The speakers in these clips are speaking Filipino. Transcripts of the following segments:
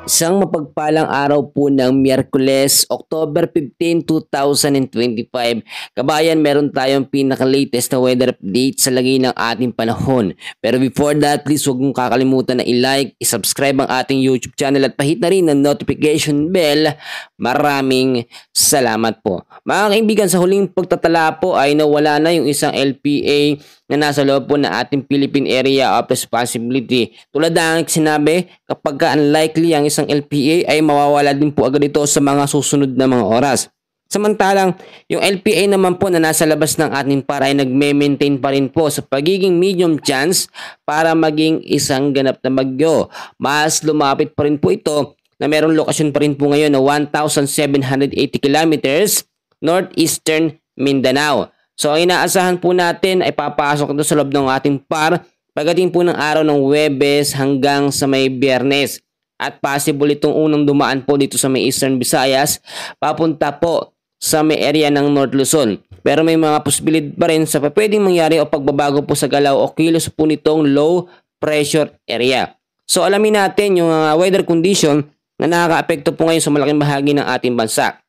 Isang mapagpalang araw po ng Miyerkules, October 15, 2025. Kabayan, meron tayong pinaka-latest na weather update sa lagay ng ating panahon. Pero before that, please huwag mong kakalimutan na i-like, i-subscribe ang ating YouTube channel at pahit na rin ang notification bell. Maraming salamat po. Mga kaibigan, sa huling pagtatala po ay nawala na yung isang LPA na nasa loob po ng ating Philippine Area of Responsibility. Tulad ng sinabi, kapag unlikely ang isang LPA ay mawawala din po agad ito sa mga susunod na mga oras. Samantalang, yung LPA naman po na nasa labas ng ating para ay nagme-maintain pa rin po sa pagiging medium chance para maging isang ganap na bagyo. Mas lumapit pa rin po ito na merong lokasyon pa rin po ngayon na 1,780 kilometers northeastern Mindanao. So, ang inaasahan po natin ay papasok ito sa loob ng ating par pagdating po ng araw ng Huwebes hanggang sa may Biyernes. At possible itong unang dumaan po dito sa may Eastern Visayas papunta po sa may area ng North Luzon. Pero may mga posibilidad pa rin sa pwedeng mangyari o pagbabago po sa galaw o kilos po nitong low pressure area. So, alamin natin yung weather condition na nakaka-apekto po ngayon sa malaking bahagi ng ating bansa.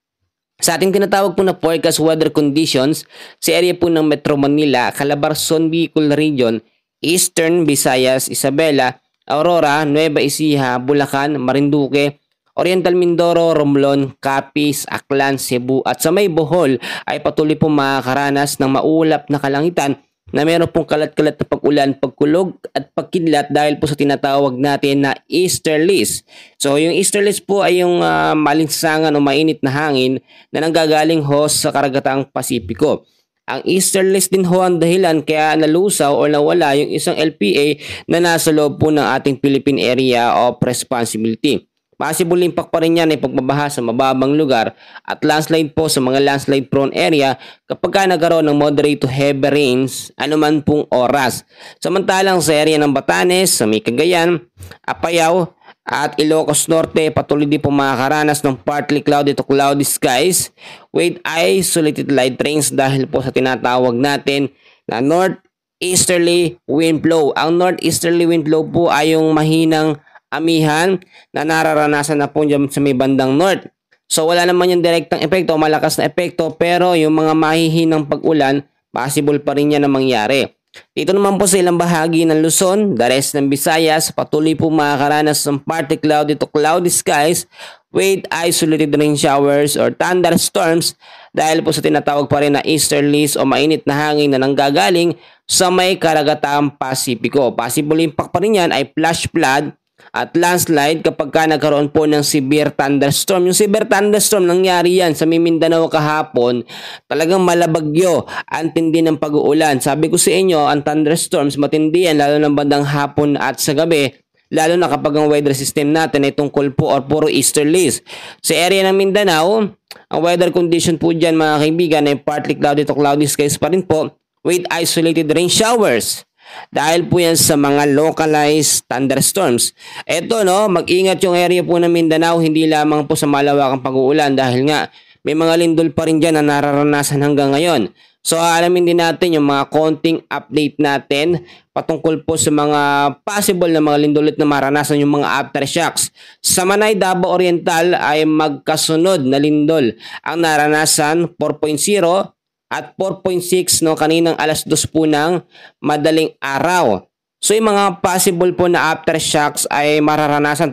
Sa ating tinatawag po na forecast weather conditions, sa area po ng Metro Manila, Calabarzon, Bicol Region, Eastern Visayas, Isabela, Aurora, Nueva Ecija, Bulacan, Marinduque, Oriental Mindoro, Romblon, Capiz, Aklan, Cebu at sa may Bohol ay patuloy po makakaranas ng maulap na kalangitan na meron pong kalat-kalat na pag-ulan, pagkulog at pagkidlat dahil po sa tinatawag natin na easterlies. So yung easterlies po ay yung malinsangan o mainit na hangin na nanggagaling ho sa karagatang Pasipiko. Ang easterlies din ho ang dahilan kaya nalusaw o nawala yung isang LPA na nasa loob po ng ating Philippine Area of Responsibility. Possible impact pa rin yan ay pagbabaha sa mababang lugar at landslide po sa mga landslide prone area kapag nagkaroon ng moderate to heavy rains anuman pong oras. Samantalang sa area ng Batanes, sa may Cagayan, Apayao at Ilocos Norte patuloy din po makakaranas ng partly cloudy to cloudy skies with isolated light rains dahil po sa tinatawag natin na northeasterly wind flow. Ang northeasterly wind flow po ay yung mahinang amihan na nararanasan na po dyan sa may bandang north. So wala naman yung direktang epekto, malakas na epekto, pero yung mga mahihinang pag-ulan, possible pa rin yan na mangyari. Dito naman po sa ilang bahagi ng Luzon, the rest ng Visayas, patuloy po makakaranas ng partly cloudy to cloudy skies with isolated rain showers or thunderstorms dahil po sa tinatawag pa rin na easterlies o mainit na hangin na nanggagaling sa may karagatang Pasipiko. Possible impact pa rin yan ay flash flood at landslide kapag nagkaroon po ng severe thunderstorm. Yung severe thunderstorm, nangyari yan sa Mindanao kahapon. Talagang malabagyo, ang tindi ng pag-uulan. Sabi ko sa inyo, ang thunderstorms matindi yan lalo ng bandang hapon at sa gabi. Lalo na kapag ang weather system natin ay tungkol po or puro easterlies. Sa area ng Mindanao, ang weather condition po dyan mga kaibigan ay partly cloudy to cloudy skies pa rin po with isolated rain showers. Dahil po yan sa mga localized thunderstorms. Eto no, mag-ingat yung area po ng Mindanao, hindi lamang po sa malawakang pag-uulan dahil nga may mga lindol pa rin dyan na nararanasan hanggang ngayon. So alamin din natin yung mga konting update natin patungkol po sa mga possible na mga lindol na maranasan yung mga aftershocks. Sa Manay, Davao Oriental ay magkasunod na lindol. Ang naranasan 4.0 at 4.6 no kaninang alas 2 po ng madaling araw. So yung mga possible po na aftershocks ay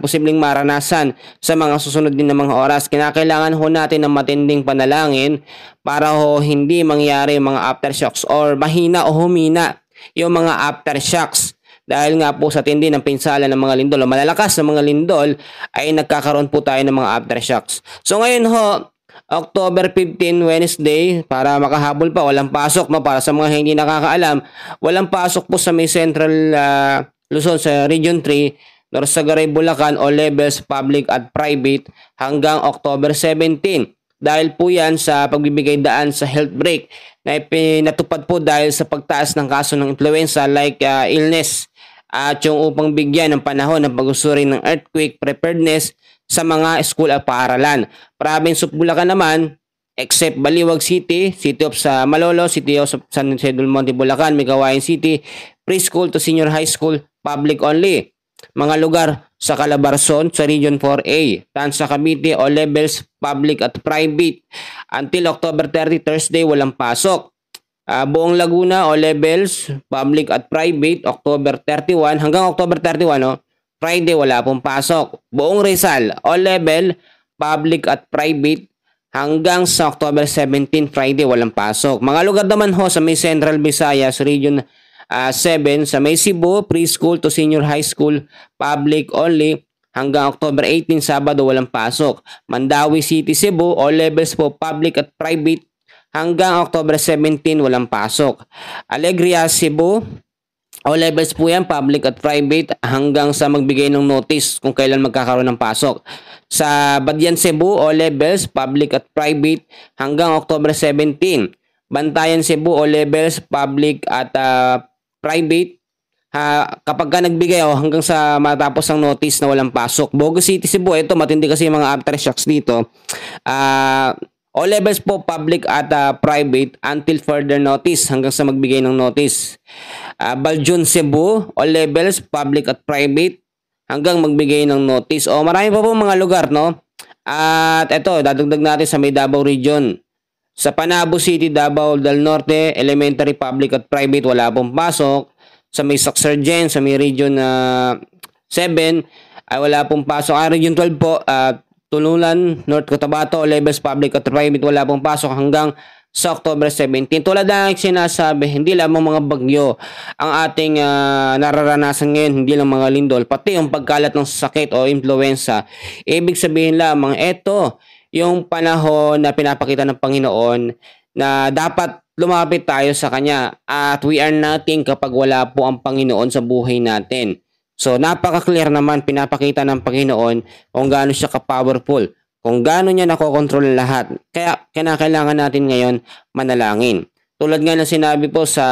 posibleng maranasan sa mga susunod din na mga oras. Kinakailangan ho natin ng matinding panalangin para ho hindi mangyari yung mga aftershocks or mahina o humina yung mga aftershocks. Dahil nga po sa tindi ng pinsala ng mga lindol o malalakas na mga lindol ay nagkakaroon po tayo ng mga aftershocks. So ngayon ho, October 15, Wednesday, para makahabol pa, walang pasok, no? Para sa mga hindi nakakaalam, walang pasok po sa may Central Luzon sa Region 3, Norsagaray, Bulacan o levels public at private hanggang October 17. Dahil po yan sa pagbibigay daan sa health break na pinatupad po dahil sa pagtaas ng kaso ng influenza like illness at yung upang bigyan ng panahon ng pag-usuri ng earthquake preparedness sa mga school at paaralan. Province of Bulacan naman, except Baliwag City, City of Malolo, City of San Isidro del Monte, Bulacan, Migawayan City, preschool to senior high school, public only. Mga lugar sa Calabarzon sa Region 4A, Tansa Cavite, all levels public at private. Until October 30, Thursday, walang pasok. Buong Laguna, all levels public at private, October 31 hanggang October 31, no? Friday, wala pong pasok. Buong Rizal, all level public at private hanggang sa October 17, Friday, walang pasok. Mga lugar naman ho sa may Central Visayas, Region 7, sa may Cebu, preschool to senior high school, public only, hanggang October 18, Sabado, walang pasok. Mandawi City, Cebu, all levels po, public at private, hanggang October 17, walang pasok. Alegria, Cebu, all levels po yan, public at private, hanggang sa magbigay ng notice kung kailan magkakaroon ng pasok. Sa Badian, Cebu, all levels, public at private, hanggang October 17. Bantayan, Cebu, all levels, public at private, kapag ka nagbigay hanggang sa matapos ang notice na walang pasok. Bogo City, Cebu, ito matindi kasi yung mga aftershocks dito. All levels po public at private until further notice, hanggang sa magbigay ng notice. Baljun, Cebu, all levels public at private hanggang magbigay ng notice. Marami pa po mga lugar, no? At ito, dadagdag natin sa may Davao Region. Sa Panabo City, Davao del Norte, elementary, public at private, wala pong pasok. Sa may Saxargen, sa may Region 7, ay wala pong pasok. Region 12 po, Tululan, North Cotabato, levels public at private, wala pong pasok hanggang sa October 17. Tulad na sinasabi, hindi lamang mga bagyo ang ating nararanasan ngayon, hindi lang mga lindol, pati yung pagkalat ng sakit o influenza. Ibig sabihin lamang, ito yung panahon na pinapakita ng Panginoon na dapat lumapit tayo sa Kanya at we are nothing kapag wala po ang Panginoon sa buhay natin. So napaka-clear naman, pinapakita ng Panginoon kung gaano siya ka-powerful, kung gaano niya nakokontrol lahat. Kaya kailangan natin ngayon manalangin. Tulad nga ng sinabi po sa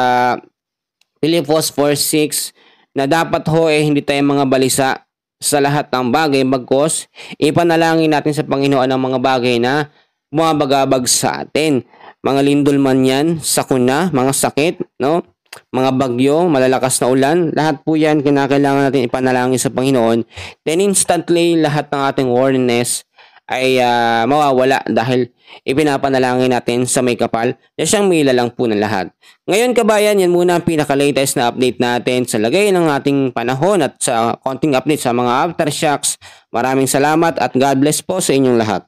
Philippians 4:6 na dapat hindi tayo mga balisa sa lahat ng bagay, bagkos ipanalangin natin sa Panginoon ang mga bagay na bumabagabag sa atin. Mga lindol man yan, sakuna, mga sakit, no? Mga bagyo, malalakas na ulan, lahat po yan kinakailangan natin ipanalangin sa Panginoon. Then instantly, lahat ng ating worriness ay mawawala dahil ipinapanalangin natin sa may kapal na siyang may lalang po ng lahat. Ngayon kabayan, yan muna ang pinaka-latest na update natin sa lagay ng ating panahon at sa konting update sa mga aftershocks. Maraming salamat at God bless po sa inyong lahat.